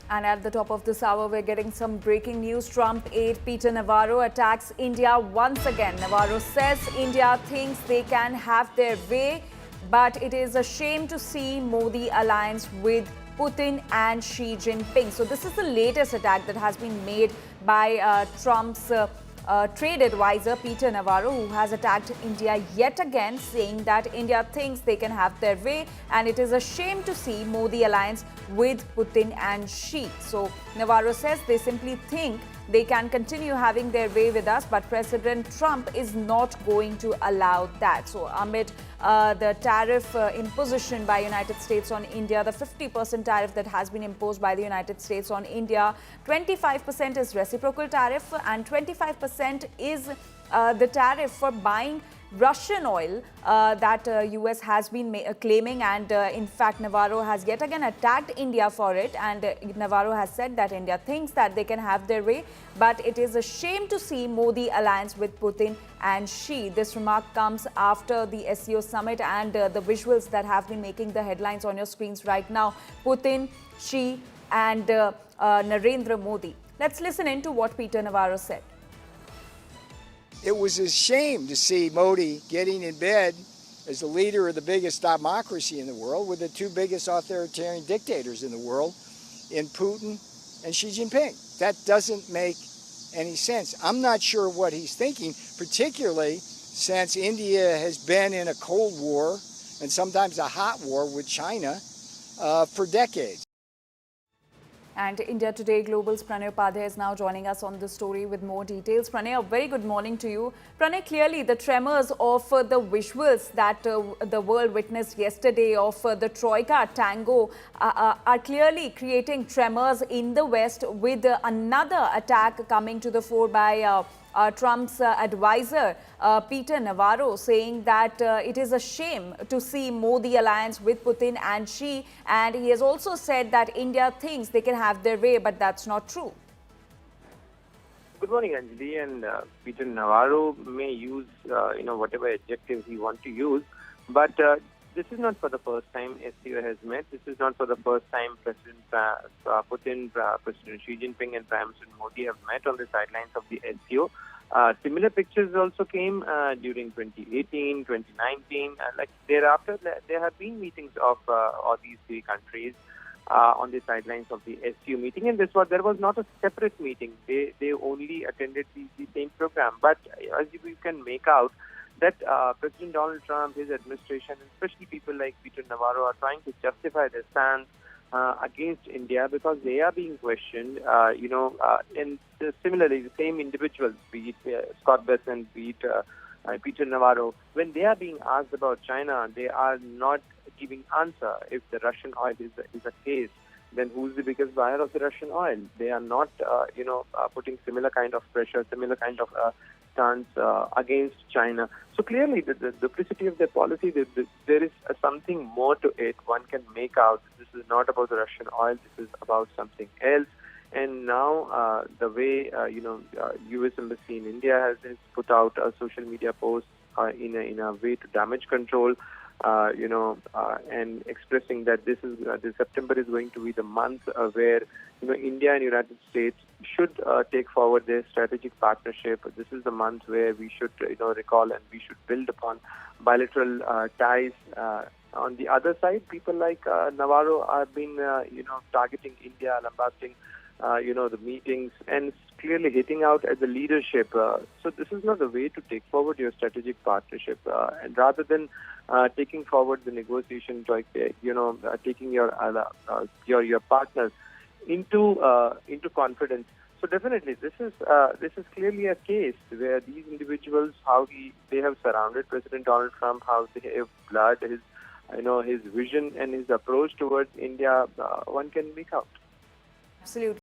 And at the top of this hour, we're getting some breaking news. Trump aide Peter Navarro attacks India once again. Navarro says India thinks they can have their way, but it is a shame to see Modi alliance with Putin and Xi Jinping. So this is the latest attack that has been made by Trump's trade advisor Peter Navarro, who has attacked India yet again, saying that India thinks they can have their way and it is a shame to see Modi alliance with Putin and Xi. So Navarro says they simply think they can continue having their way with us, but President Trump is not going to allow that. So amid the tariff imposition by United States on India, the 50% tariff that has been imposed by the United States on India, 25% is reciprocal tariff and 25% is the tariff for buying Russian oil that US has been claiming, and in fact Navarro has yet again attacked India for it, and Navarro has said that India thinks that they can have their way, but it is a shame to see Modi alliance with Putin and Xi. This remark comes after the SCO summit and the visuals that have been making the headlines on your screens right now. Putin, Xi and Narendra Modi. Let's listen in to what Peter Navarro said. It was a shame to see Modi getting in bed as the leader of the biggest democracy in the world with the two biggest authoritarian dictators in the world, in Putin and Xi Jinping. That doesn't make any sense. I'm not sure what he's thinking, particularly since India has been in a Cold War and sometimes a hot war with China for decades. And India Today Global's Pranay Upadhyay is now joining us on the story with more details. Pranay, a very good morning to you. Pranay, clearly the tremors of the visuals that the world witnessed yesterday of the Troika tango are clearly creating tremors in the West, with another attack coming to the fore by Trump's advisor Peter Navarro, saying that it is a shame to see Modi alliance with Putin and Xi, and he has also said that India thinks they can have their way, but that's not true. Good morning, Anjali. And Peter Navarro may use whatever adjectives he wants to use, but this is not for the first time SCO has met. This is not for the first time President Putin, President Xi Jinping and Prime Minister Modi have met on the sidelines of the SCO. Similar pictures also came during 2018, 2019. Thereafter, there have been meetings of all these three countries on the sidelines of the SCO meeting, and there was not a separate meeting. They only attended the same program. But as you can make out, that President Donald Trump, his administration, and especially people like Peter Navarro, are trying to justify their stance against India because they are being questioned. And similarly, the same individuals, be it Scott Bessent, be it Peter Navarro, when they are being asked about China, they are not giving answer. If the Russian oil is a case, then who's the biggest buyer of the Russian oil? They are not, putting similar kind of pressure, similar kind of stance against China. So clearly, the duplicity of their policy, there is something more to it. One can make out this is not about the Russian oil. This is about something else. And now the way U.S. Embassy in India has put out a social media post in a way to damage control. And expressing that this September is going to be the month where India and United States should take forward their strategic partnership. This is the month where we should recall and we should build upon bilateral ties. On the other side, people like Navarro have been targeting India, lambasting the meetings and clearly hitting out at the leadership. So this is not the way to take forward your strategic partnership. And rather than taking forward the negotiation, taking your partners into confidence. So definitely, this is clearly a case where these individuals, they have surrounded President Donald Trump, how they have blurred his vision and his approach towards India. One can make out. Absolutely.